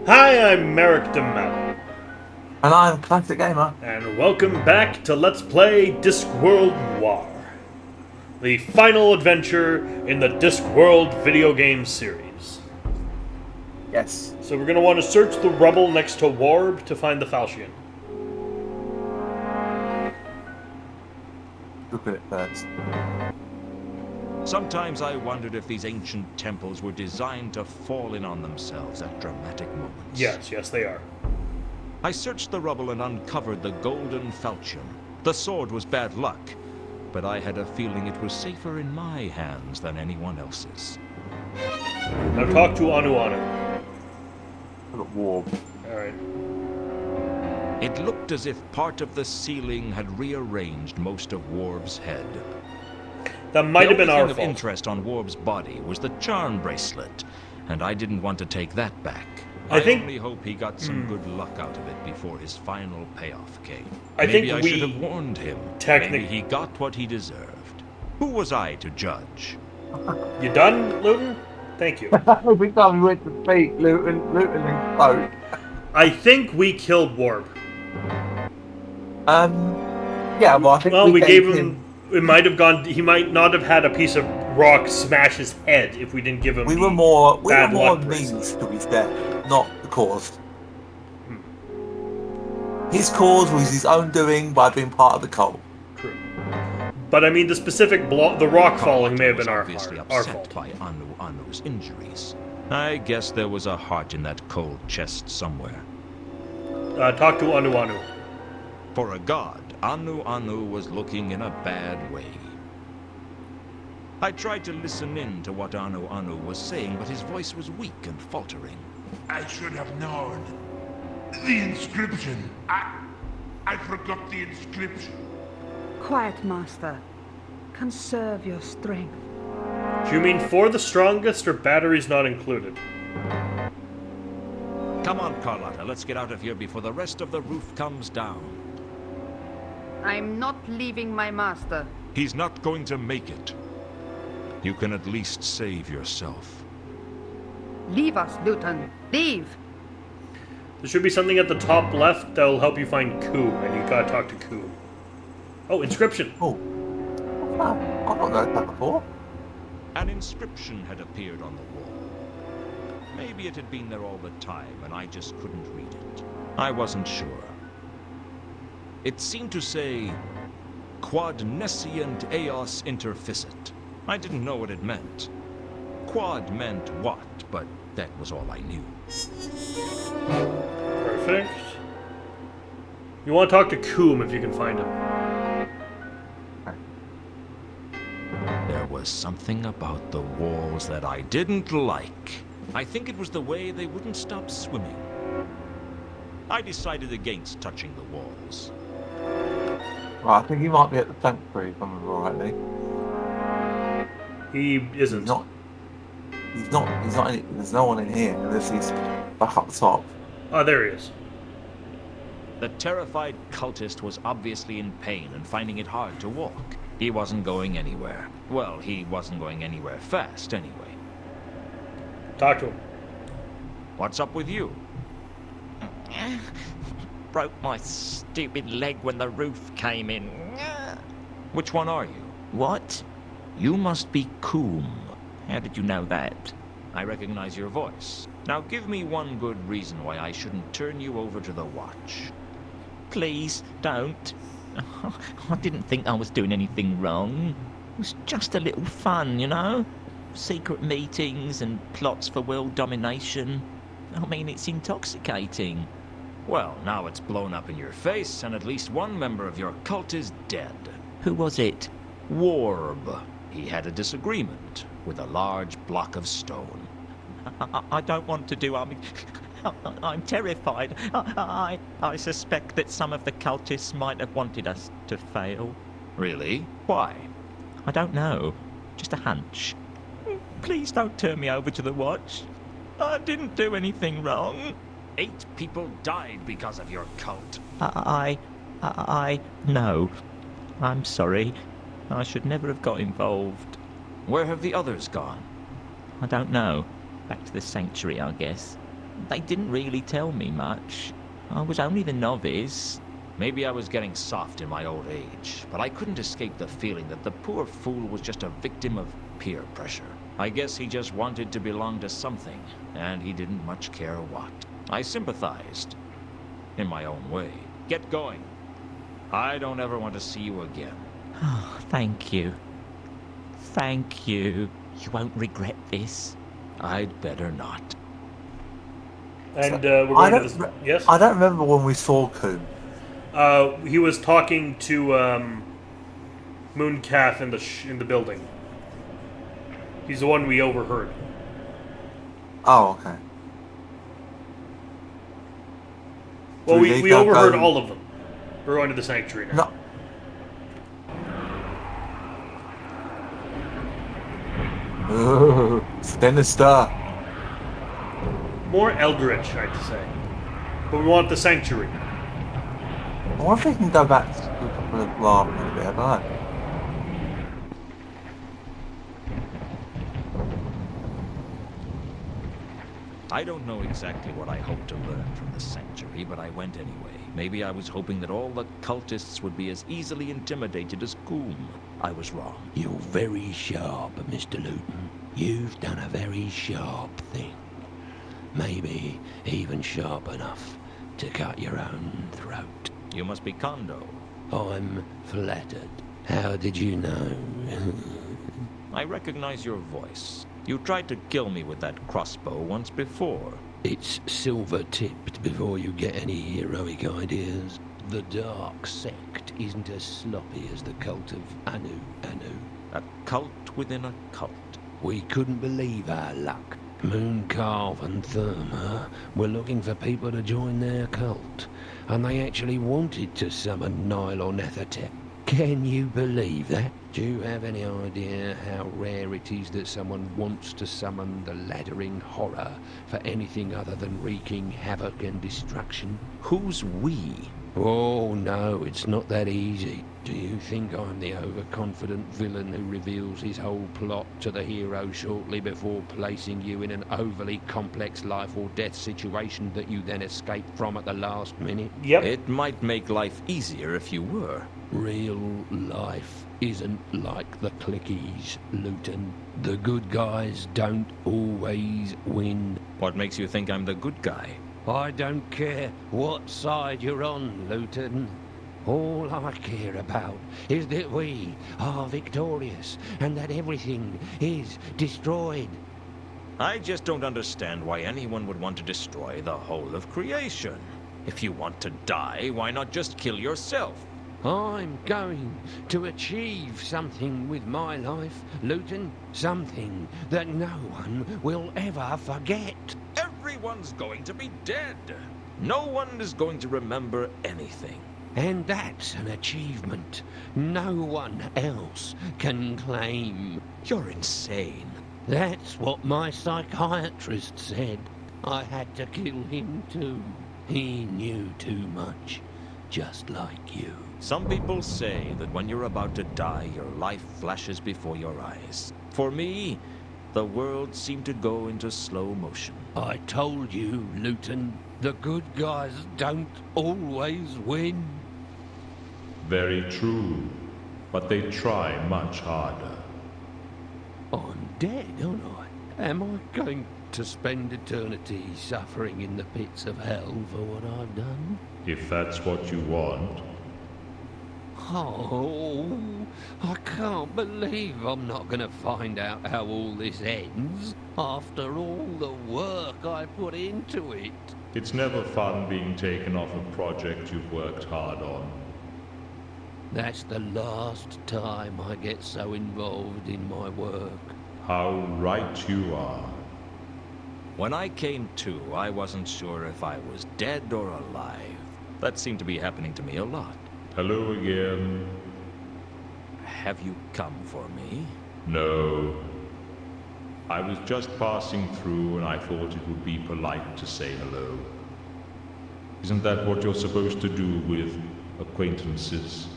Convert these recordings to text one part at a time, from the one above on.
Hi, I'm Merrick DeMello, And I'm Classic Gamer. and welcome back to Let's Play Discworld Noir, the final adventure in the Discworld video game series. Yes. So we're going to want to search the rubble next to Warb to find the Falchion. Look at it first. Sometimes I wondered if these ancient temples were designed to fall in on themselves at dramatic moments. Yes, they are. I searched the rubble and uncovered the golden falchion. The sword was bad luck, but I had a feeling it was safer in my hands than anyone else's. Now talk to Anu Anu. Look at Warb. Alright. It looked as if part of the ceiling had rearranged most of Warb's head. That might have been The our only thing fault. of interest on Warb's body was the charm bracelet, and I didn't want to take that back. I think- only hope he got some good luck out of it before his final payoff came. I Maybe think I we should have warned him. technic- Maybe he got what he deserved. Who was I to judge? You done, Luton? Thank you. Every time we went to speak, Luton and spoke. I think we killed Warb. Yeah, well, I think Well, we gave gave him... It might have gone... He might not have had a piece of rock smash his head if we didn't give him We the were more bad luck means bracelet. to his death, not the cause. His cause was his own doing by being part of the cult. True. But I mean, the specific the rock falling may have been was our obviously fault. upset by Anu Anu's injuries. I guess there was a heart in that cold chest somewhere. Talk to Anu Anu. For a god, Anu Anu was looking in a bad way. I tried to listen in to what Anu Anu was saying, but his voice was weak and faltering. I should have known. The inscription. I forgot the inscription. Quiet, Master. Conserve your strength. Do you mean for the strongest or batteries not included? Come on, Carlotta, let's get out of here before the rest of the roof comes down. I'm not leaving my master. He's not going to make it. You can at least save yourself. Leave us, Luton. Leave! There should be something at the top left that will help you find Ku, and you gotta talk to Ku. Oh, inscription! Oh. What's that? I've not noticed that before. An inscription had appeared on the wall. Maybe it had been there all the time, and I just couldn't read it. I wasn't sure. It seemed to say, Quod nescient eos interficit. I didn't know what it meant. Quad meant what, but that was all I knew. Perfect. You want to talk to Coom if you can find him. There was something about the walls that I didn't like. I think it was the way they wouldn't stop swimming. I decided against touching the walls. Right, I think he might be at the sanctuary, if I remember rightly. He isn't. He's not. He's not in it. There's no one in here unless he's back up the top. Oh, there he is. The terrified cultist was obviously in pain and finding it hard to walk. He wasn't going anywhere. Well, he wasn't going anywhere fast, anyway. Talk to him. What's up with you? Broke my stupid leg when the roof came in. Which one are you? What? You must be Coom. How did you know that? I recognize your voice. Now give me one good reason why I shouldn't turn you over to the Watch. Please, don't. I didn't think I was doing anything wrong. It was just a little fun, you know? Secret meetings and plots for world domination. I mean, it's intoxicating. Well, now it's blown up in your face, and at least one member of your cult is dead. Who was it? Warb. He had a disagreement with a large block of stone. I don't want to do. I'm terrified. I suspect that some of the cultists might have wanted us to fail. Really? Why? I don't know. Just a hunch. Please don't turn me over to the Watch. I didn't do anything wrong. 8 people died because of your cult. No. I'm sorry. I should never have got involved. Where have the others gone? I don't know. Back to the sanctuary, I guess. They didn't really tell me much. I was only the novice. Maybe I was getting soft in my old age, but I couldn't escape the feeling that the poor fool was just a victim of peer pressure. I guess he just wanted to belong to something, and he didn't much care what. I sympathized, in my own way. Get going. I don't ever want to see you again. Oh, thank you. Thank you. You won't regret this. I'd better not. And So, we're going to this. Yes? I don't remember when we saw Coon. He was talking to Mooncath in the building. He's the one we overheard. Oh, okay. Well, Do we go- overheard go- all of them. We're going to the sanctuary now. No. Ooh, sinister. More eldritch, I'd say. But we want the sanctuary. I wonder if we can go back to the lab a bit. I don't know. I don't know exactly what I hoped to learn from the sanctuary, but I went anyway. Maybe I was hoping that all the cultists would be as easily intimidated as Coom. I was wrong. You're very sharp, Mr. Luton. You've done a very sharp thing. Maybe even sharp enough to cut your own throat. You must be Kondo. I'm flattered. How did you know? I recognize your voice. You tried to kill me with that crossbow once before. It's silver-tipped before you get any heroic ideas. The Dark Sect isn't as sloppy as the cult of Anu. A cult within a cult. We couldn't believe our luck. Mooncarve and Therma were looking for people to join their cult, and they actually wanted to summon Nylon Ethertep. Can you believe that? Do you have any idea how rare it is that someone wants to summon the laddering horror for anything other than wreaking havoc and destruction? Who's we? Oh no, it's not that easy. Do you think I'm the overconfident villain who reveals his whole plot to the hero shortly before placing you in an overly complex life or death situation that you then escape from at the last minute? Yep. It might make life easier if you were. Real life isn't like the clickies, Luton. The good guys don't always win. What makes you think I'm the good guy? I don't care what side you're on, Luton. All I care about is that we are victorious and that everything is destroyed. I just don't understand why anyone would want to destroy the whole of creation. If you want to die, why not just kill yourself? I'm going to achieve something with my life, Luton. Something that no one will ever forget. Everyone's going to be dead. No one is going to remember anything. And that's an achievement no one else can claim. You're insane. That's what my psychiatrist said. I had to kill him too. He knew too much, just like you. Some people say that when you're about to die, your life flashes before your eyes. For me, the world seemed to go into slow motion. I told you, Luton, the good guys don't always win. Very true, but they try much harder. I'm dead, aren't I? Am I going to spend eternity suffering in the pits of hell for what I've done? If that's what you want. Oh, I can't believe I'm not going to find out how all this ends after all the work I put into it. It's never fun being taken off a project you've worked hard on. That's the last time I get so involved in my work. How right you are. When I came to, I wasn't sure if I was dead or alive. That seemed to be happening to me a lot. Hello again. Have you come for me? No. I was just passing through and I thought it would be polite to say hello. Isn't that what you're supposed to do with acquaintances?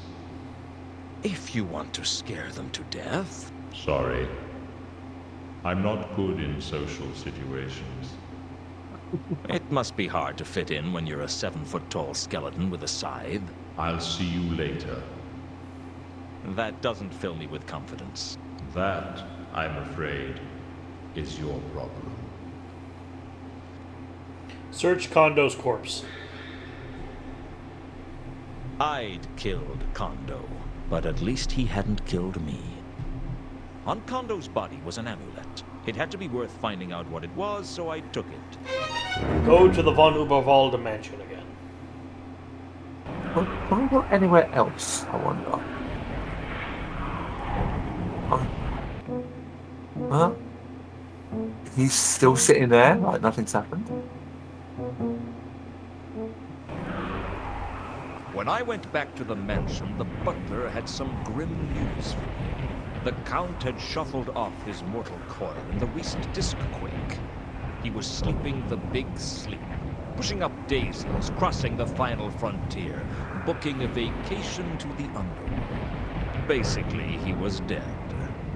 If you want to scare them to death. Sorry. I'm not good in social situations. It must be hard to fit in when you're a 7-foot-tall skeleton with a scythe. I'll see you later. That doesn't fill me with confidence. That, I'm afraid, is your problem. Search Kondo's corpse. I'd killed Kondo, but at least he hadn't killed me. On Kondo's body was an amulet. It had to be worth finding out what it was, so I took it. Go to the von Uberwalde mansion again. Can we go anywhere else, I wonder? Huh? He's still sitting there, like nothing's happened. When I went back to the mansion, the butler had some grim news for me. The Count had shuffled off his mortal coil in the recent Discquake. He was sleeping the big sleep, pushing up daisies, crossing the final frontier, booking a vacation to the underworld. Basically, he was dead.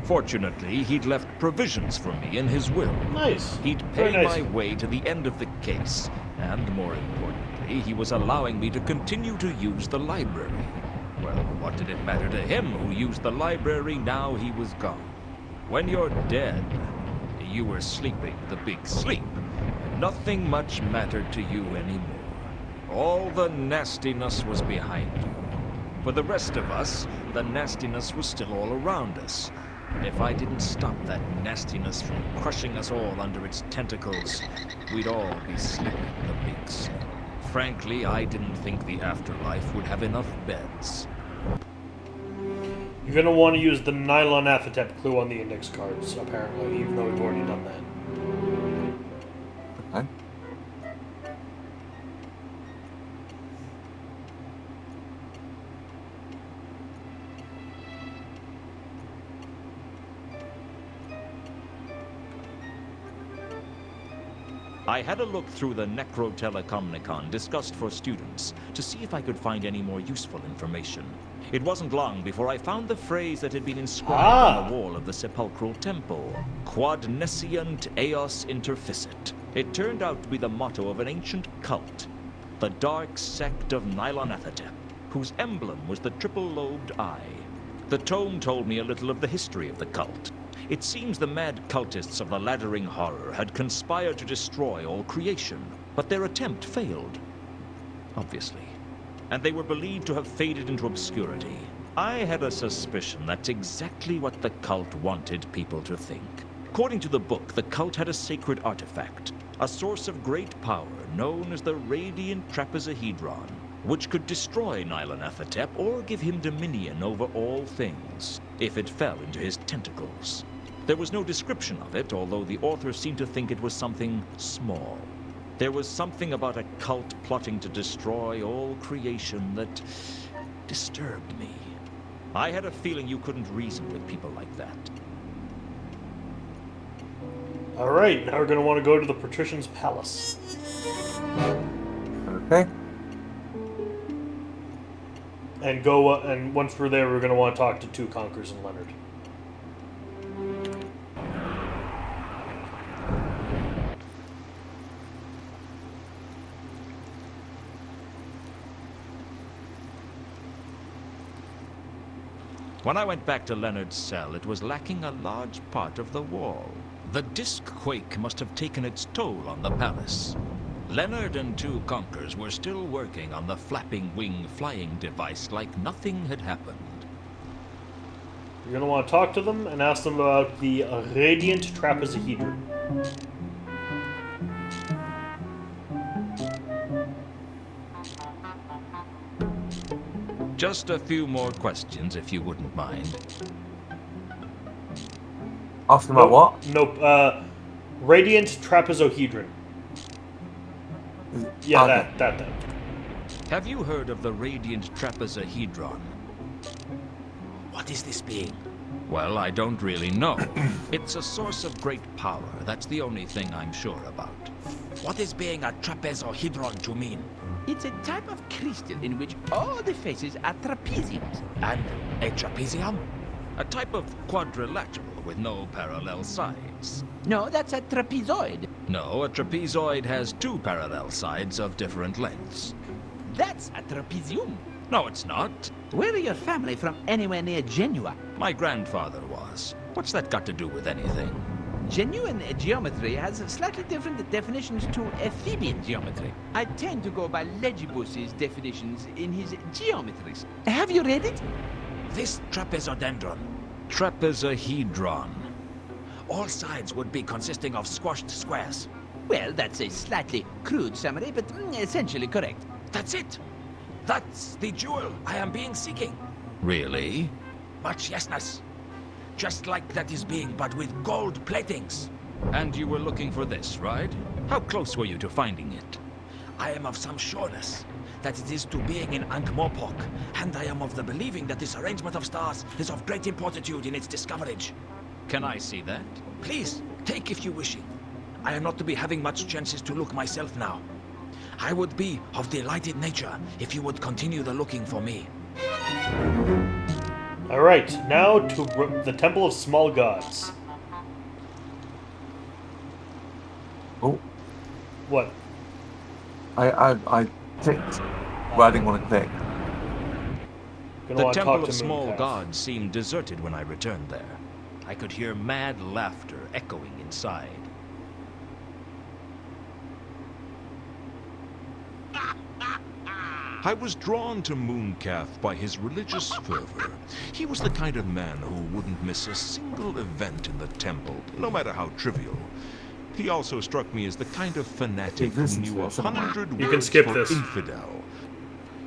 Fortunately, he'd left provisions for me in his will. Nice. He'd Very pay nice. my way to the end of the case, and more importantly, he was allowing me to continue to use the library. Well, what did it matter to him who used the library now he was gone? When you're dead, you were sleeping the big sleep. Nothing much mattered to you anymore. All the nastiness was behind you. For the rest of us, the nastiness was still all around us. And if I didn't stop that nastiness from crushing us all under its tentacles, we'd all be sleeping the big sleep. Frankly, I didn't think the afterlife would have enough beds. You're gonna want to use the nylon Athetep clue on the index cards, apparently, even though we've already done that. Okay. I had a look through the Necrotelecomnicon discussed for students to see if I could find any more useful information. It wasn't long before I found the phrase that had been inscribed on the wall of the Sepulchral Temple, Quod nescient eos interficit. It turned out to be the motto of an ancient cult, the Dark Sect of Nylonathetep, whose emblem was the triple-lobed eye. The tome told me a little of the history of the cult. It seems the mad cultists of the Laddering Horror had conspired to destroy all creation, but their attempt failed. Obviously. And they were believed to have faded into obscurity. I had a suspicion that's exactly what the cult wanted people to think. According to the book, the cult had a sacred artifact, a source of great power known as the Radiant Trapezohedron, which could destroy Nylonathetep or give him dominion over all things, if it fell into his tentacles. There was no description of it, although the author seemed to think it was something small. There was something about a cult plotting to destroy all creation that disturbed me. I had a feeling you couldn't reason with people like that. Alright, now we're gonna want to go to the Patrician's Palace. Okay. And go, and once we're there, we're gonna want to talk to Two Conquers and Leonard. When I went back to Leonard's cell, it was lacking a large part of the wall. The Discquake must have taken its toll on the palace. Leonard and Two Conquers were still working on the flapping wing flying device like nothing had happened. You're gonna want to talk to them and ask them about the Radiant Trapezohedron. Just a few more questions, if you wouldn't mind. Asking about what? Nope. Radiant Trapezohedron. Yeah, Okay. that. Have you heard of the Radiant Trapezohedron? What is this being? Well, I don't really know. It's a source of great power. That's the only thing I'm sure about. What is being a trapezohedron to mean? It's a type of crystal in which all the faces are trapeziums. And a trapezium? A type of quadrilateral with no parallel sides. No, that's a trapezoid. No, a trapezoid has two parallel sides of different lengths. That's a trapezium. No, it's not. Where are your family from? Anywhere near Genua? My grandfather was. What's that got to do with anything? Genuine geometry has slightly different definitions to Ephebian geometry. I tend to go by Legibus's definitions in his geometries. Have you read it? This trapezodendron. Trapezohedron. All sides would be consisting of squashed squares. Well, that's a slightly crude summary, but essentially correct. That's it. That's the jewel I am being seeking. Really? Much yesness. Just like that is being, but with gold platings. And you were looking for this, right? How close were you to finding it? I am of some sureness that it is to being in Ankh-Morpork, and I am of the believing that this arrangement of stars is of great importantude in its discoverage. Can I see that? Please, take if you wishing. I am not to be having much chances to look myself now. I would be of delighted nature if you would continue the looking for me. Alright, now to the Temple of Small Gods. Oh, What? I clicked where I didn't want to click. Gonna The wanna Temple talk of to Small Mooncalf. Gods seemed deserted when I returned there. I could hear mad laughter echoing inside. I was drawn to Mooncalf by his religious fervor. He was the kind of man who wouldn't miss a single event in the temple, no matter how trivial. He also struck me as the kind of fanatic who knew 100 You can words skip for this. infidel.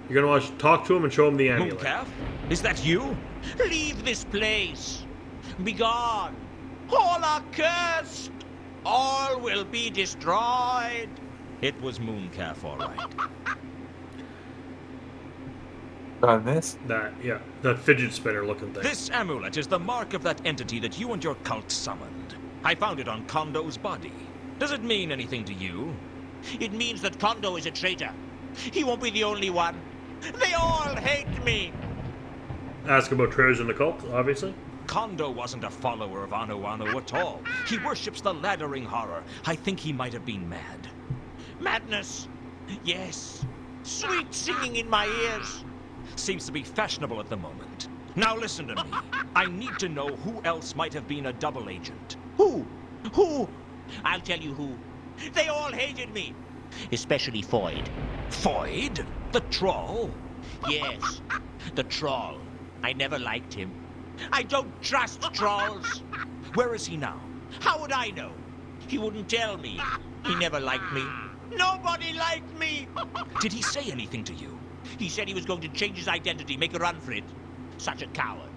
You're gonna want to talk to him and show him the amulet. Mooncalf? Is that you? Leave this place. Begone. All are cursed. All will be destroyed. It was Mooncalf, all right. Done this. That fidget spinner looking thing. This amulet is the mark of that entity that you and your cult summoned. I found it on Kondo's body. Does it mean anything to you? It means that Kondo is a traitor. He won't be the only one. They all hate me. Ask about traitors in the cult, obviously. Kondo wasn't a follower of Anu Anu at all. He worships the laddering horror. I think he might have been mad. Madness. Yes. Sweet singing in my ears. Seems to be fashionable at the moment. Now listen to me. I need to know who else might have been a double agent. Who? Who? I'll tell you who. They all hated me. Especially Foyd. Foyd? The troll? Yes, the troll. I never liked him. I don't trust trolls. Where is he now? How would I know? He wouldn't tell me. He never liked me. Nobody liked me. Did he say anything to you? He said he was going to change his identity, make a run for it. Such a coward.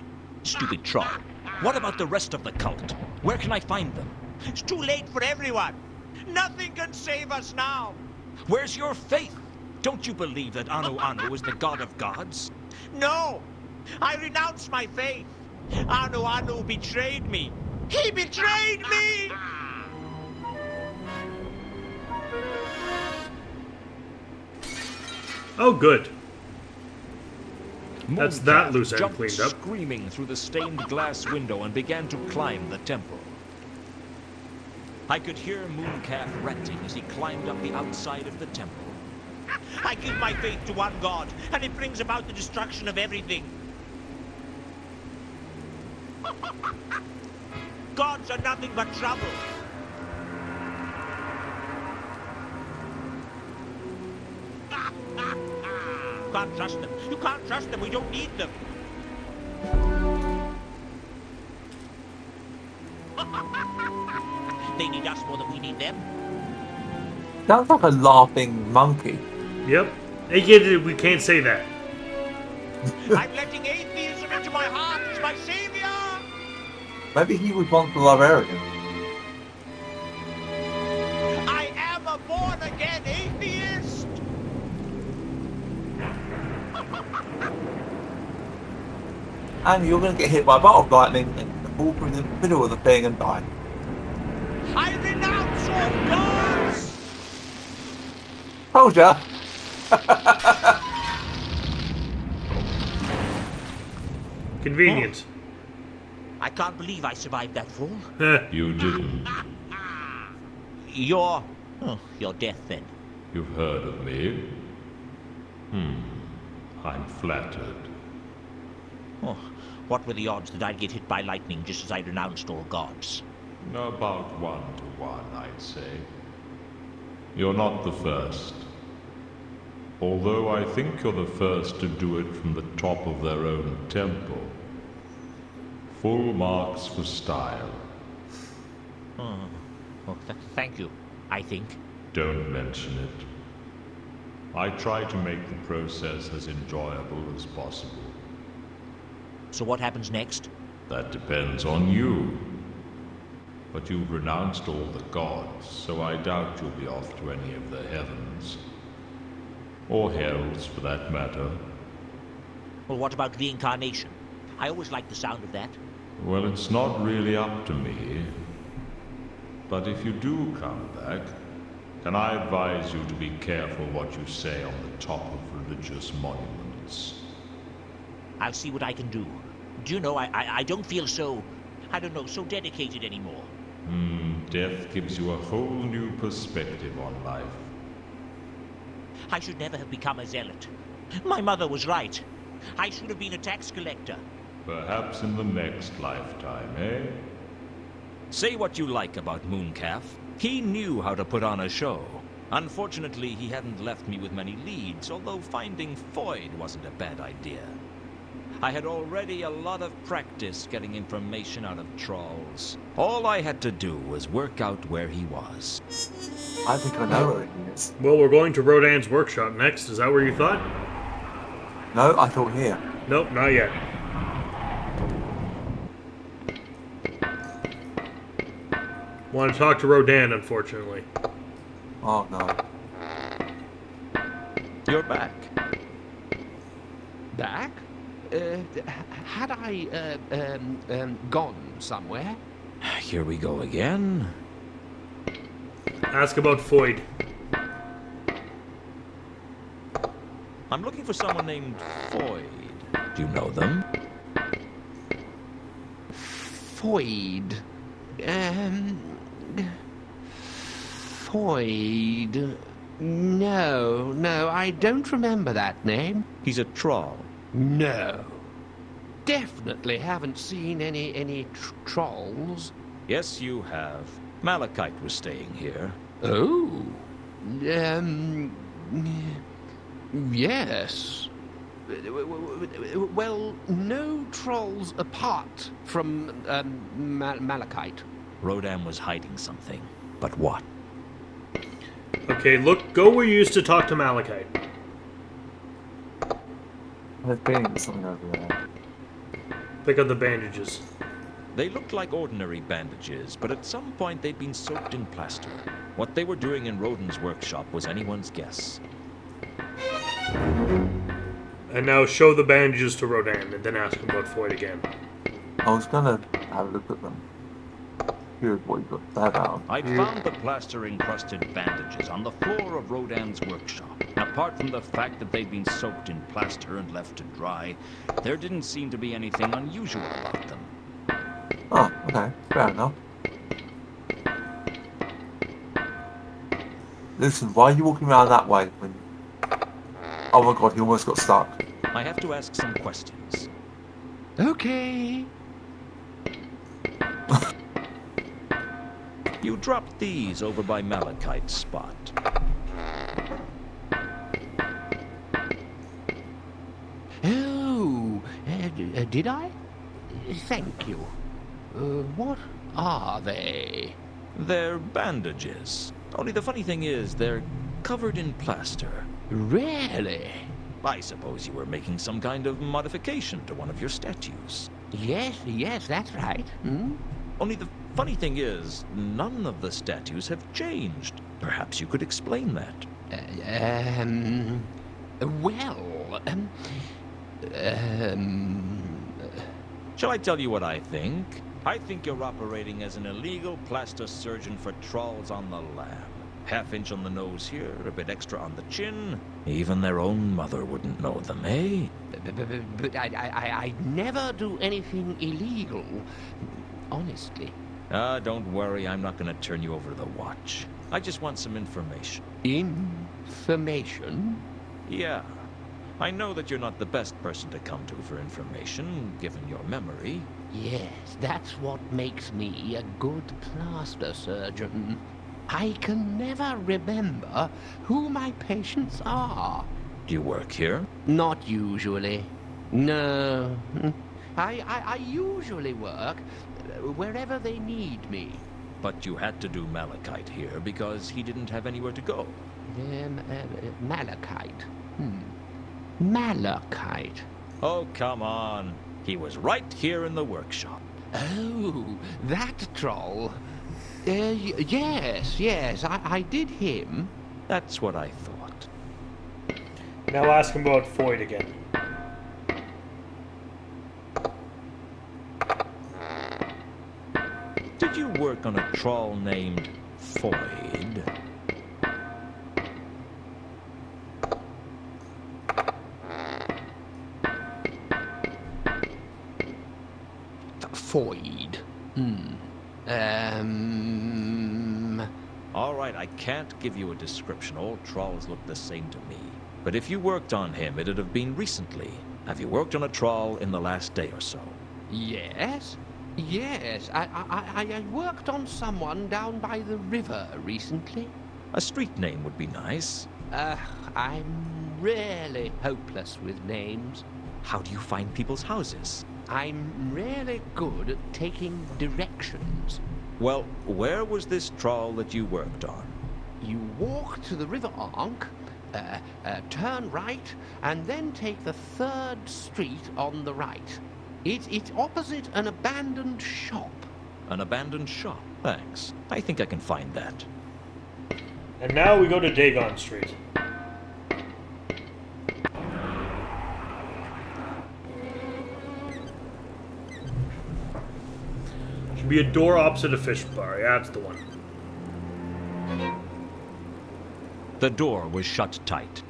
Stupid troll. What about the rest of the cult? Where can I find them? It's too late for everyone. Nothing can save us now. Where's your faith? Don't you believe that Anu Anu is the god of gods? No! I renounce my faith. Anu Anu betrayed me. He betrayed me! Oh, good. That's that Mooncalf loose end jumped cleaned up. screaming through the stained glass window and began to climb the temple. I could hear Mooncalf ranting as he climbed up the outside of the temple. I give my faith to one God, and it brings about the destruction of everything. Gods are nothing but trouble. You can't trust them. You can't trust them. We don't need them. They need us more than we need them. Sounds like a laughing monkey. Yep. Hey, we can't say that. I'm letting atheism into my heart as my savior. Maybe he was once a librarian. I am a born-again atheist. And you're going to get hit by a bolt of lightning and fall through the middle of the thing and die. I renounce all gods. Told ya! Convenient. I can't believe I survived that fall. You didn't. Your death, then. You've heard of me? I'm flattered. Oh, what were the odds that I'd get hit by lightning just as I renounced all gods? About 1 to 1, I'd say. You're not the first. Although I think you're the first to do it from the top of their own temple. Full marks for style. Oh, thank you, I think. Don't mention it. I try to make the process as enjoyable as possible. So what happens next? That depends on you. But you've renounced all the gods, so I doubt you'll be off to any of the heavens. Or hells, for that matter. Well, what about reincarnation? I always liked the sound of that. Well, it's not really up to me. But if you do come back, then I advise you to be careful what you say on the top of religious monuments. I'll see what I can do. Do you know, I don't feel so, I don't know, so dedicated anymore. Death gives you a whole new perspective on life. I should never have become a zealot. My mother was right. I should have been a tax collector. Perhaps in the next lifetime, eh? Say what you like about Mooncalf. He knew how to put on a show. Unfortunately, he hadn't left me with many leads, although finding Foyd wasn't a bad idea. I had already a lot of practice getting information out of trolls. All I had to do was work out where he was. I think I know where he is. Well, we're going to Rodan's workshop next. Is that where you thought? No, I thought here. Nope, not yet. Want to talk to Rodan, unfortunately. Oh no. You're back. Back? Had I gone somewhere? Here we go again. Ask about Foyd. I'm looking for someone named Foyd. Do you know them? Foyd. Foyd. No, I don't remember that name. He's a troll. No. Definitely haven't seen any trolls. Yes, you have. Malachite was staying here. Oh. Yes. Well, no trolls apart from Malachite. Rodan was hiding something. But what? Okay, look, go where you used to talk to Malachite. There's been something over there. Pick up the bandages. They looked like ordinary bandages, but at some point they'd been soaked in plaster. What they were doing in Rodan's workshop was anyone's guess. And now show the bandages to Rodan, and then ask him about Foyd again. I was gonna have a look at them. Here's what you got that out. I'd found the plaster-encrusted bandages on the floor of Rodan's workshop. Apart from the fact that they'd been soaked in plaster and left to dry, there didn't seem to be anything unusual about them. Oh, okay. Fair enough. Listen, why are you walking around that way when... Oh my god, he almost got stuck. I have to ask some questions. Okay. You dropped these over by Malachite's spot. Oh, did I? Thank you. What are they? They're bandages. Only the funny thing is, they're covered in plaster. Really? I suppose you were making some kind of modification to one of your statues. Yes, that's right. Only the funny thing is, none of the statues have changed. Perhaps you could explain that. Shall I tell you what I think? I think you're operating as an illegal plaster surgeon for trolls on the lam. Half-inch on the nose here, a bit extra on the chin. Even their own mother wouldn't know them, eh? But I never do anything illegal. Honestly. Don't worry, I'm not gonna turn you over to the watch. I just want some information. Information? Yeah. I know that you're not the best person to come to for information, given your memory. Yes, that's what makes me a good plaster surgeon. I can never remember who my patients are. Do you work here? Not usually. No. I usually work wherever they need me. But you had to do Malachite here because he didn't have anywhere to go. Malachite. Malachite. Oh, come on. He was right here in the workshop. Oh, that troll. Yes, I did him. That's what I thought. Now ask him about Foyd again. Did you work on a troll named Foyd? Foyd. All right, I can't give you a description. All trolls look the same to me. But if you worked on him, it'd have been recently. Have you worked on a troll in the last day or so? Yes. I worked on someone down by the river recently. A street name would be nice. I'm really hopeless with names. How do you find people's houses? I'm really good at taking directions. Well, where was this troll that you worked on? You walk to the river Ankh, turn right, and then take the 3rd street on the right. It's opposite an abandoned shop. An abandoned shop? Thanks. I think I can find that. And now we go to Dagon Street. Should be a door opposite a fish bar. Yeah, that's the one. The door was shut tight.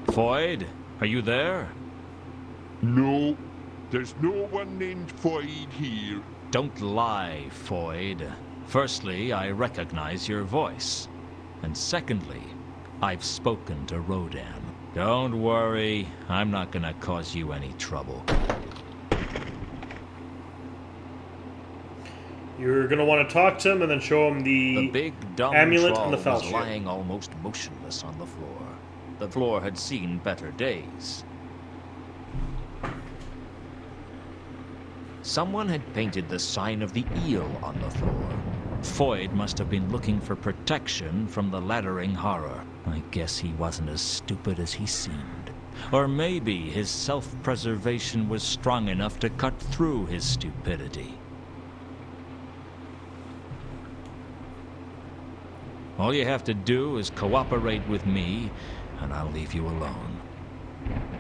Foyd, are you there? No, there's no one named Foyd here. Don't lie, Foyd. Firstly, I recognize your voice. And secondly, I've spoken to Rodan. Don't worry, I'm not gonna cause you any trouble. You're gonna want to talk to him and then show him The big dumb amulet troll and the fell was lying almost motionless on the floor. The floor had seen better days. Someone had painted the sign of the eel on the floor. Foyd must have been looking for protection from the laddering horror. I guess he wasn't as stupid as he seemed. Or maybe his self-preservation was strong enough to cut through his stupidity. All you have to do is cooperate with me, and I'll leave you alone.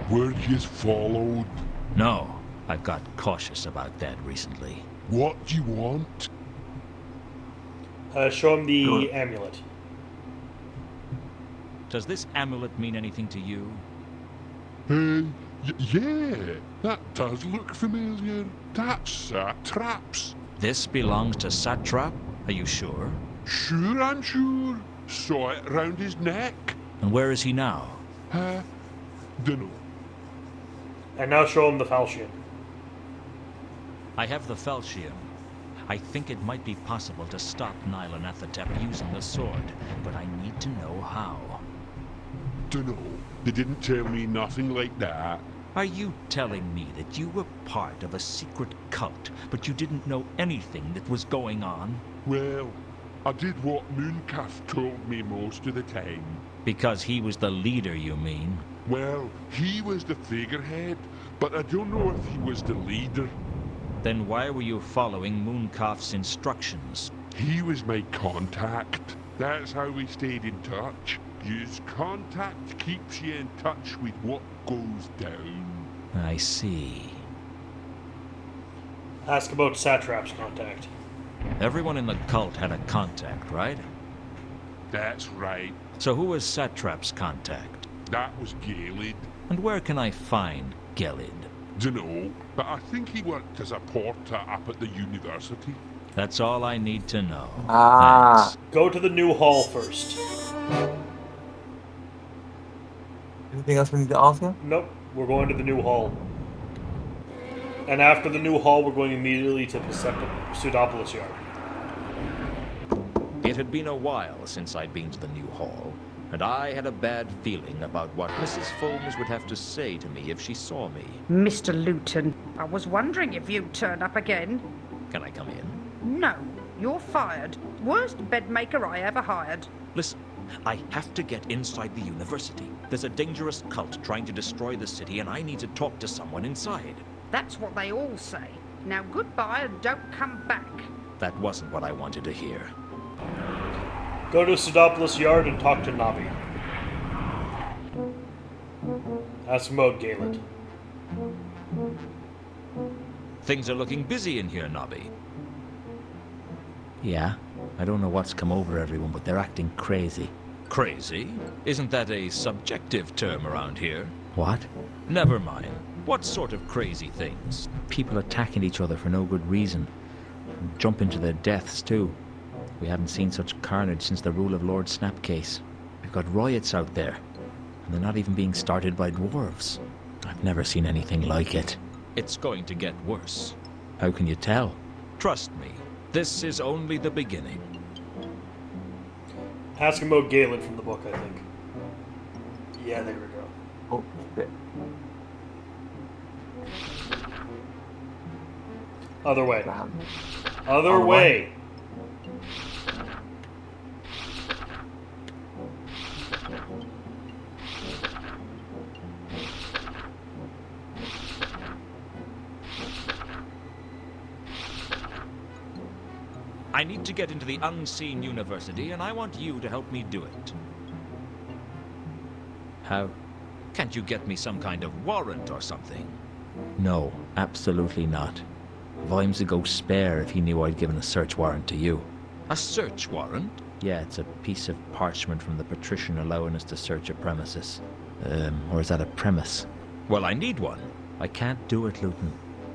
Were you followed? No, I've got cautious about that recently. What do you want? Show him the amulet. Does this amulet mean anything to you? Yeah, that does look familiar. That's Satrap's. This belongs to Satrap? Are you sure? Sure, I'm sure. Saw it round his neck. And where is he now? Dunno. And now show him the falchion. I have the falchion. I think it might be possible to stop Nylanathatep using the sword, but I need to know how. Dunno. They didn't tell me nothing like that. Are you telling me that you were part of a secret cult, but you didn't know anything that was going on? Well, I did what Mooncalf told me most of the time. Because he was the leader, you mean? Well, he was the figurehead, but I don't know if he was the leader. Then why were you following Mooncalf's instructions? He was my contact. That's how we stayed in touch. Use contact keeps you in touch with what goes down. I see. Ask about Satrap's contact. Everyone in the cult had a contact, right? That's right. So who was Satrap's contact? That was Galen. And where can I find Gelid? Dunno, but I think he worked as a porter up at the university. That's all I need to know. Ah. Thanks. Go to the new hall first. Anything else we need to ask him? Nope, we're going to the new hall. And after the new hall, we're going immediately to Pseudopolis Yard. It had been a while since I'd been to the new hall, and I had a bad feeling about what Mrs. Folmes would have to say to me if she saw me. Mr. Luton, I was wondering if you'd turn up again. Can I come in? No, you're fired. Worst bedmaker I ever hired. Listen, I have to get inside the university. There's a dangerous cult trying to destroy the city, and I need to talk to someone inside. That's what they all say. Now goodbye and don't come back. That wasn't what I wanted to hear. Go to Pseudopolis Yard and talk to Navi. Ask him about Galen. Things are looking busy in here, Nobby. Yeah, I don't know what's come over everyone, but they're acting crazy. Crazy? Isn't that a subjective term around here? What? Never mind. What sort of crazy things? People attacking each other for no good reason. And jumping to their deaths, too. We haven't seen such carnage since the rule of Lord Snapcase. We've got riots out there, and they're not even being started by dwarves. I've never seen anything like it. It's going to get worse. How can you tell? Trust me, this is only the beginning. Ask him about Galen from the book, I think. Yeah, there we go. Oh, shit. Other way. Damn. Other way. I need to get into the unseen university, and I want you to help me do it. How? Can't you get me some kind of warrant or something? No, absolutely not. Vimes would go spare if he knew I'd given a search warrant to you. A search warrant? Yeah, it's a piece of parchment from the patrician allowing us to search a premises. Or is that a premise? Well, I need one. I can't do it, Luton.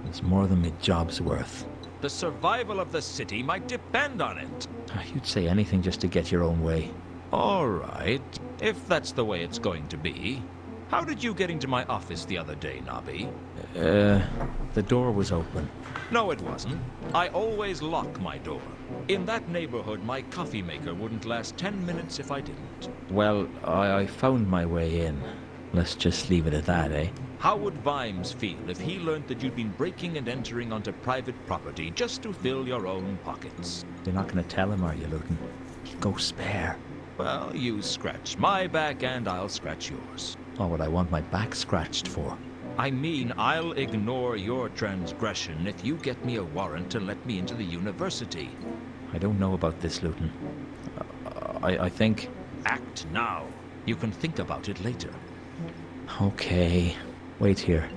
It's more than my job's worth. The survival of the city might depend on it. You'd say anything just to get your own way. All right, if that's the way it's going to be. How did you get into my office the other day, Nobby? The door was open. No, it wasn't. I always lock my door. In that neighborhood, my coffee maker wouldn't last 10 minutes if I didn't. Well, I found my way in. Let's just leave it at that, eh? How would Vimes feel if he learned that you'd been breaking and entering onto private property just to fill your own pockets? You're not going to tell him, are you, Luton? Go spare. Well, you scratch my back and I'll scratch yours. Oh, what I want my back scratched for. I mean, I'll ignore your transgression if you get me a warrant to let me into the university. I don't know about this, Luton. I think... Act now. You can think about it later. Okay. Wait here.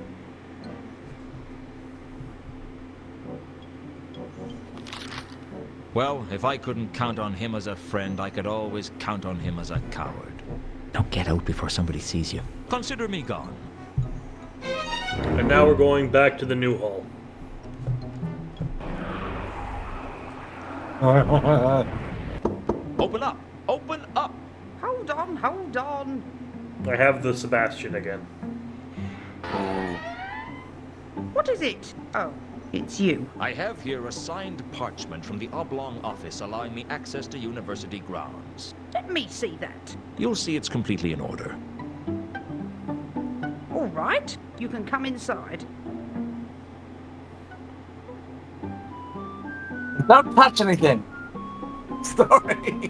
Well, if I couldn't count on him as a friend, I could always count on him as a coward. Don't get out before somebody sees you. Consider me gone. And now we're going back to the new hall. Open up! Open up! Hold on, hold on. I have the Sebastian again. What is it? Oh, it's you. I have here a signed parchment from the Oblong office allowing me access to university grounds. Let me see that. You'll see it's completely in order. All right, you can come inside. Don't touch anything. Sorry.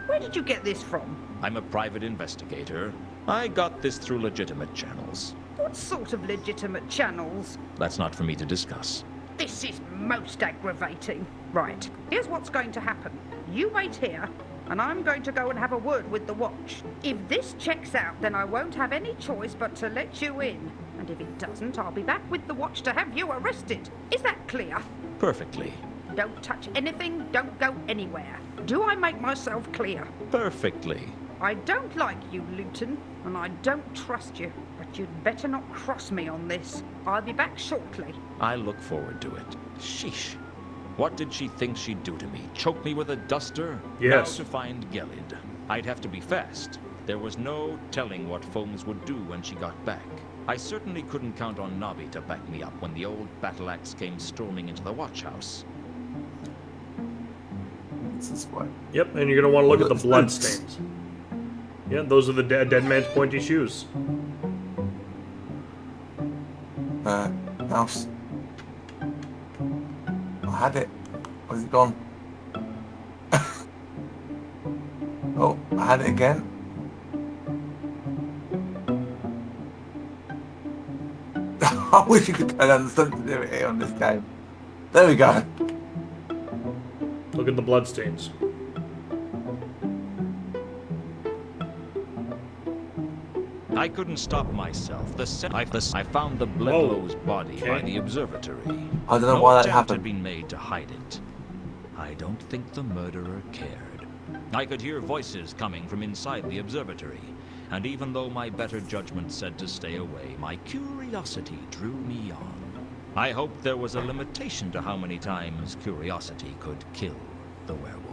Where did you get this from? I'm a private investigator. I got this through legitimate channels. What sort of legitimate channels? That's not for me to discuss. This is most aggravating. Right, here's what's going to happen. You wait here, and I'm going to go and have a word with the watch. If this checks out, then I won't have any choice but to let you in. And if it doesn't, I'll be back with the watch to have you arrested. Is that clear? Perfectly. Don't touch anything, don't go anywhere. Do I make myself clear? Perfectly. I don't like you, Luton, and I don't trust you. But you'd better not cross me on this. I'll be back shortly. I look forward to it. Sheesh. What did she think she'd do to me? Choke me with a duster? Yes. Now to find Gelid. I'd have to be fast. There was no telling what Foams would do when she got back. I certainly couldn't count on Nobby to back me up when the old battle axe came storming into the watch house. It's this way. Yep, and you're going to want to look at the bloodstains. Yeah, those are the dead man's pointy shoes. Mouse. I had it. Where's it gone? Oh, I had it again. I wish you could turn on the sensitivity on this game. There we go. Look at the bloodstains. I couldn't stop myself. I found the Bledlow's body by the observatory. I don't know No why that attempt happened. had been made to hide it. I don't think the murderer cared. I could hear voices coming from inside the observatory, and even though my better judgment said to stay away, my curiosity drew me on. I hoped there was a limitation to how many times curiosity could kill the werewolf.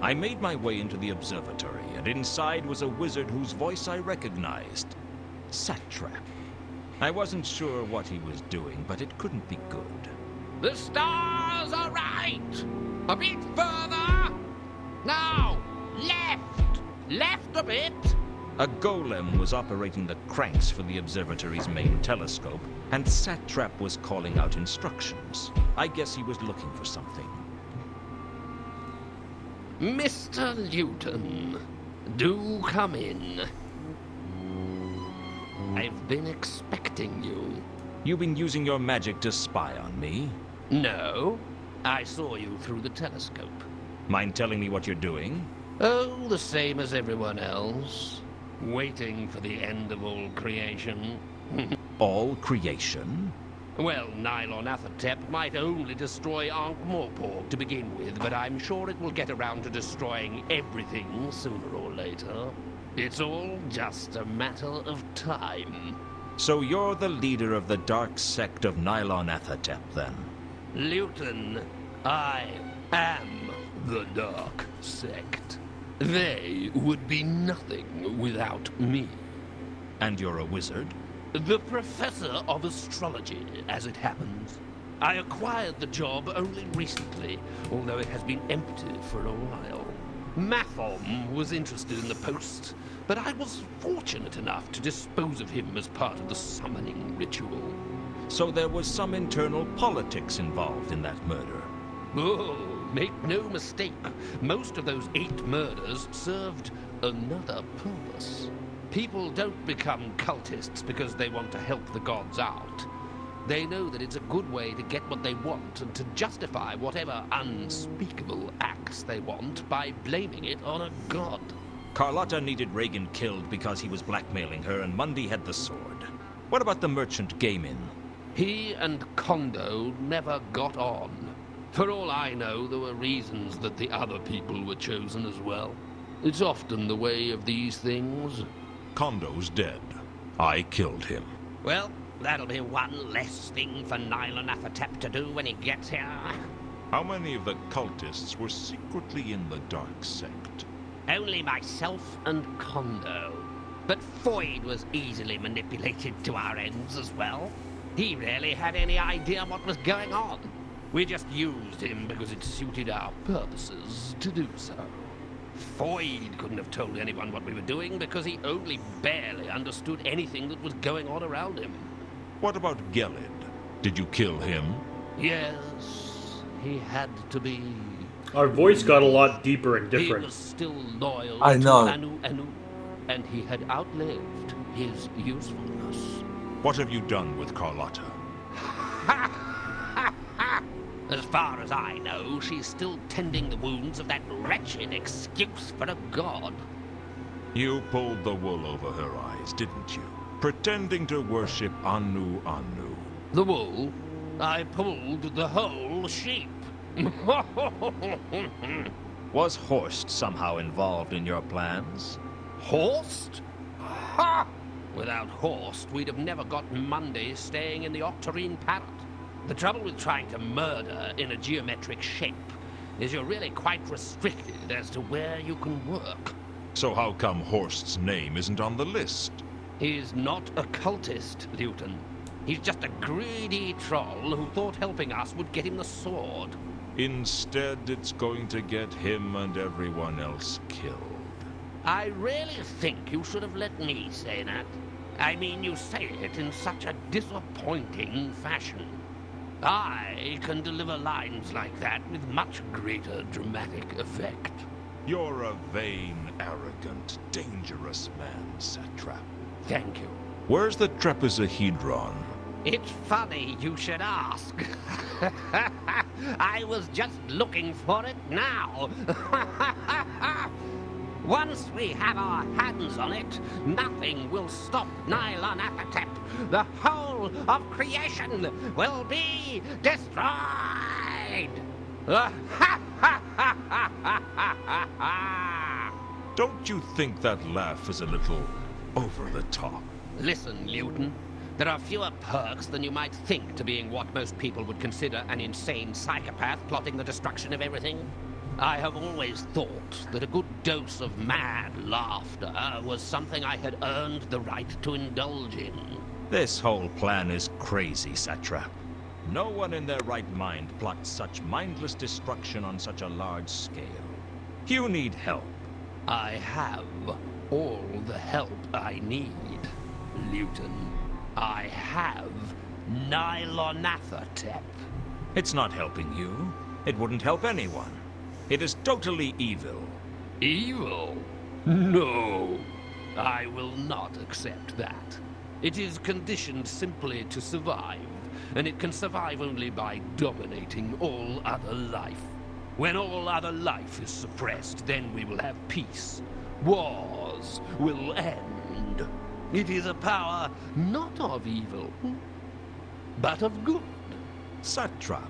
I made my way into the observatory, and inside was a wizard whose voice I recognized. Satrap. I wasn't sure what he was doing, but it couldn't be good. The stars are right! A bit further! Now! Left! Left a bit! A golem was operating the cranks for the observatory's main telescope, and Satrap was calling out instructions. I guess he was looking for something. Mr. Luton, do come in. I've been expecting you. You've been using your magic to spy on me? No, I saw you through the telescope. Mind telling me what you're doing? Oh, the same as everyone else. Waiting for the end of all creation. All creation? Well, Nylon Athatep might only destroy Ankh-Morpork to begin with, but I'm sure it will get around to destroying everything sooner or later. It's all just a matter of time. So you're the leader of the dark sect of Nylon Athatep, then? Luton, I am the dark sect. They would be nothing without me. And you're a wizard? The professor of astrology, as it happens. I acquired the job only recently, although it has been empty for a while. Mathom was interested in the post, but I was fortunate enough to dispose of him as part of the summoning ritual. So there was some internal politics involved in that murder. Oh, make no mistake, most of those 8 murders served another purpose. People don't become cultists because they want to help the gods out. They know that it's a good way to get what they want and to justify whatever unspeakable acts they want by blaming it on a god. Carlotta needed Reagan killed because he was blackmailing her, and Mundy had the sword. What about the merchant Gaimin? He and Kondo never got on. For all I know, there were reasons that the other people were chosen as well. It's often the way of these things. Kondo's dead. I killed him. Well, that'll be one less thing for Nylon Athatep to do when he gets here. How many of the cultists were secretly in the dark sect? Only myself and Kondo. But Foyd was easily manipulated to our ends as well. He rarely had any idea what was going on. We just used him because it suited our purposes to do so. Foyd couldn't have told anyone what we were doing because he only barely understood anything that was going on around him. What about Gelid? Did you kill him? Yes, he had to be. Our voice got a lot deeper and He different. was still loyal I know. to Anu, and he had outlived his usefulness. What have you done with Carlotta? As far as I know, she's still tending the wounds of that wretched excuse for a god. You pulled the wool over her eyes, didn't you? Pretending to worship Anu Anu. The wool? I pulled the whole sheep. Was Horst somehow involved in your plans? Horst? Ha! Without Horst, we'd have never got Monday staying in the Octarine Parrot. The trouble with trying to murder in a geometric shape is you're really quite restricted as to where you can work. So how come Horst's name isn't on the list? He's not a cultist, Luton. He's just a greedy troll who thought helping us would get him the sword. Instead, it's going to get him and everyone else killed. I really think you should have let me say that. I mean, you say it in such a disappointing fashion. I can deliver lines like that with much greater dramatic effect. You're a vain, arrogant, dangerous man, Satrap. Thank you. Where's the trapezohedron? It's funny you should ask. I was just looking for it now. Once we have our hands on it, nothing will stop Nylon Apatep. The whole of creation will be destroyed. Don't you think that laugh is a little over the top? Listen, Luton. There are fewer perks than you might think to being what most people would consider an insane psychopath plotting the destruction of everything. I have always thought that a good dose of mad laughter was something I had earned the right to indulge in. This whole plan is crazy, Satrap. No one in their right mind plots such mindless destruction on such a large scale. You need help. I have all the help I need, Luton. I have Nylonathotep. It's not helping you. It wouldn't help anyone. It is totally evil. Evil? No. I will not accept that. It is conditioned simply to survive, and it can survive only by dominating all other life. When all other life is suppressed, then we will have peace. Wars will end. It is a power not of evil, but of good. Satrap,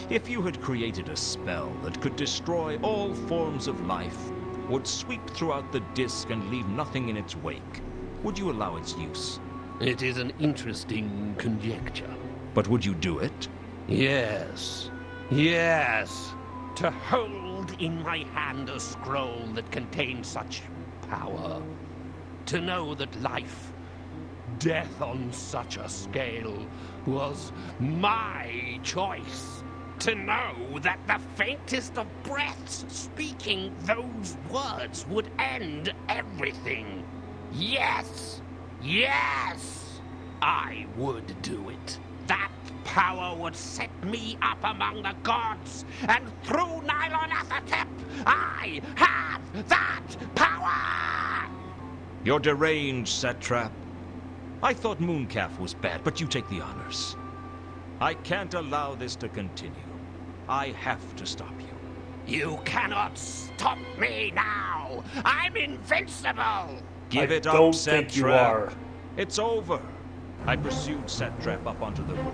if you had created a spell that could destroy all forms of life, would sweep throughout the disk and leave nothing in its wake, would you allow its use? It is an interesting conjecture. But would you do it? Yes. Yes. To hold in my hand a scroll that contains such power. To know that life, death on such a scale, was my choice. To know that the faintest of breaths speaking those words would end everything. Yes! Yes! I would do it. That power would set me up among the gods, and through Nylonathotep, I have that power! You're deranged, Satrap. I thought Mooncalf was bad, but you take the honors. I can't allow this to continue. I have to stop you. You cannot stop me now! I'm invincible! Give it up, don't Satrap. think you are. It's over. I pursued Satrap up onto the roof.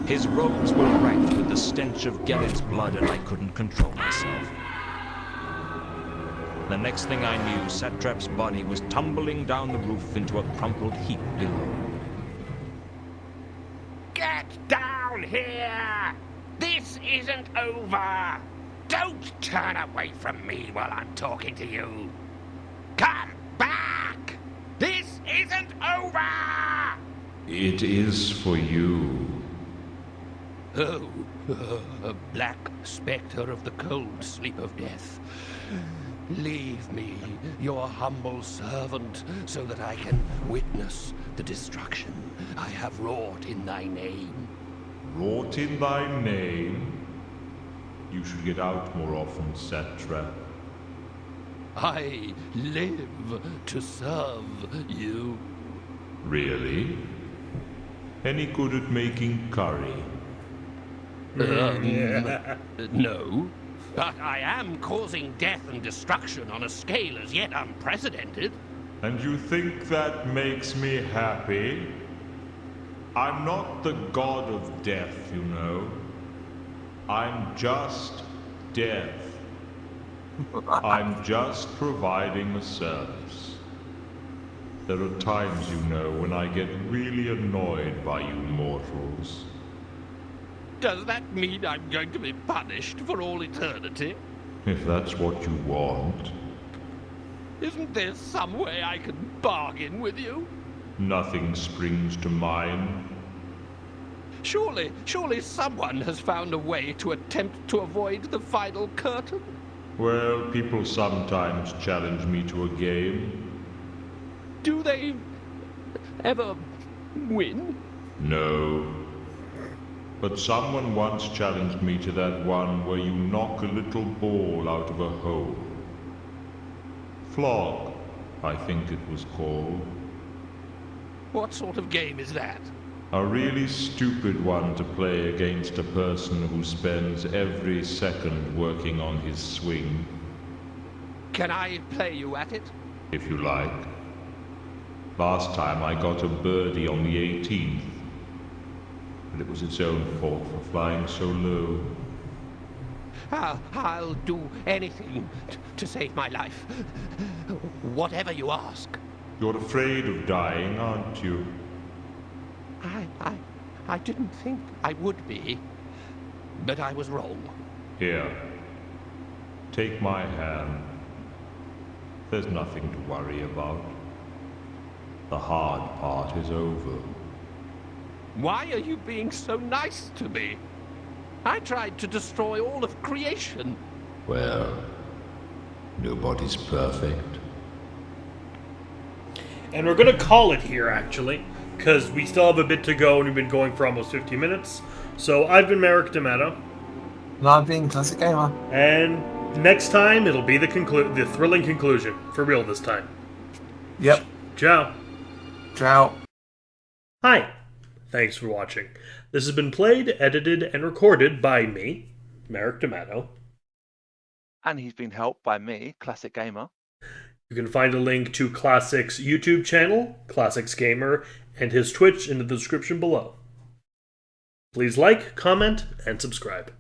His robes were rank with the stench of Gerrit's blood, and I couldn't control myself. The next thing I knew, Satrap's body was tumbling down the roof into a crumpled heap below. Get down here! This isn't over! Don't turn away from me while I'm talking to you! Come back! This isn't over! It is for you. Oh, a black spectre of the cold sleep of death. Leave me, your humble servant, so that I can witness the destruction I have wrought in thy name. Wrought in thy name? You should get out more often, Satrap. I live to serve you. Really? Any good at making curry? No. But I am causing death and destruction on a scale as yet unprecedented. And you think that makes me happy? I'm not the god of death, you know. I'm just death. I'm just providing a service. There are times, you know, when I get really annoyed by you mortals. Does that mean I'm going to be punished for all eternity? If that's what you want. Isn't there some way I can bargain with you? Nothing springs to mind. Surely someone has found a way to attempt to avoid the final curtain? Well, people sometimes challenge me to a game. Do they ever win? No. But someone once challenged me to that one where you knock a little ball out of a hole. Flog, I think it was called. What sort of game is that? A really stupid one to play against a person who spends every second working on his swing. Can I play you at it? If you like. Last time I got a birdie on the 18th. But it was its own fault for flying so low. I'll do anything to save my life. Whatever you ask. You're afraid of dying, aren't you? I didn't think I would be, but I was wrong. Here. Take my hand. There's nothing to worry about. The hard part is over. Why are you being so nice to me? I tried to destroy all of creation. Well, nobody's perfect. And we're going to call it here, actually, because we still have a bit to go and we've been going for almost 50 minutes. So I've been Merrick D'Amato. And I've been Classic Gamer. And next time, it'll be the thrilling conclusion. For real this time. Yep. Ciao. Ciao. Hi. Thanks for watching. This has been played, edited, and recorded by me, Merrick D'Amato. And he's been helped by me, Classic Gamer. You can find a link to Classic's YouTube channel, Classics Gamer, and his Twitch in the description below. Please like, comment, and subscribe.